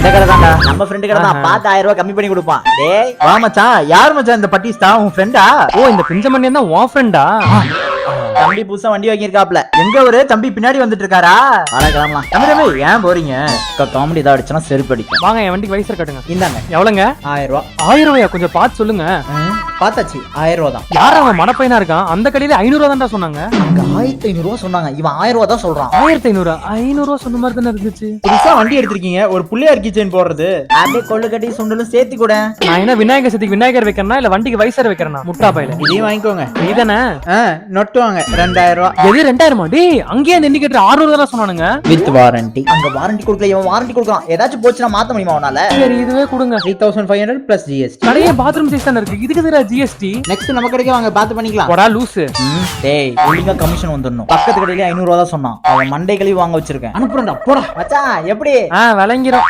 இந்த கடை தான்டா, நம்ம ஃப்ரெண்டு கடை தான். பார்த்து 1000 ரூபாய் கம்மி பண்ணி கொடுப்பான். டேய் வா மச்சான். யார் மச்சான் இந்த பட்டிஸ்டா? உன் ஃப்ரெண்டா? ஓ இந்த பிஞ்சமணியன் தான் உன் ஃப்ரெண்டா? தம்பி புதுசா வண்டி வாங்கியிருக்காப்ல. எங்க ஒரு தம்பி பின்னாடி வந்துட்டு இருக்காரா? கிளம்பலாம். தம்பி தம்பி ஏன் போறீங்க? காமெடி ஏதாவது அடிச்சுனா செருப்பு அடிக்கும். வாங்க என் வண்டிக்கு வைசர் கட்டுங்க. இந்தாங்க எவ்வளவுங்க? 1000 ரூபாய். 1000 ரூபாயா? கொஞ்சம் பார்த்து சொல்லுங்க. பார்த்தாச்சு, 1000 ரூபாய் தான். யார் அவன் மடப்பையனா இருக்கான்? அந்த கடையில 500 ரூபா தான்டா சொன்னாங்க. அங்க 1500 ரூபாய் சொன்னாங்க, இவன் 1000 ரூபாய் தான் சொல்றான். 1500 500 ரூபா சொன்ன மாதிரி தானே இருந்துச்சு. புதுசா வண்டி எடுத்திருக்கீங்க, ஒரு புள்ளையார் கீச்சைன் போடுறது. அப்படியே கொள்ளு கட்டி சுண்டலும் சேர்த்து கூட. நான் என்ன விநாயகர் சதுர்த்திக்கு விநாயகர் வைக்கிறேனா இல்ல வண்டிக்கு வைசர் வைக்கிறேனா? முட்டா பையில இதையும் வாங்கிக்கோங்க. நீதானே நொட்டுவாங்க 2000 ரூபாய். எது 2000 டேய் அங்கேயே அந்த இண்டிகேட்டர் 600 தான் சொன்னானுங்க. With warranty. அங்க வாரண்டி கொடுக்கல, இவன் வாரண்டி கொடுக்குறான். ஏதாச்சும் போச்சுனா மாத்த முடியுமா உன்னால? சரி இதுவே கொடுங்க. 3500 பிளஸ் ஜிஎஸ்டி. கடையே பாத்ரூம் சைஸ் தானே இருக்கு, இதுக்கு எதுக்குடா ஜிஎஸ்டி? நெக்ஸ்ட் நம்ம கடைக்கு வாங்க, பார்த்து பண்ணிக்கலாம். போடா லூசு. டேய் ஒழுங்கா கமிஷன் வந்துடணும். பக்கத்து கடையில 500 ரூபாய் தான் சொன்னான். அவன் மண்டை கழுவி வாங்க வச்சிருக்கேன். அனுப்புறேன்டா போடா. மச்சான் எப்படி? விளங்கிறோம்.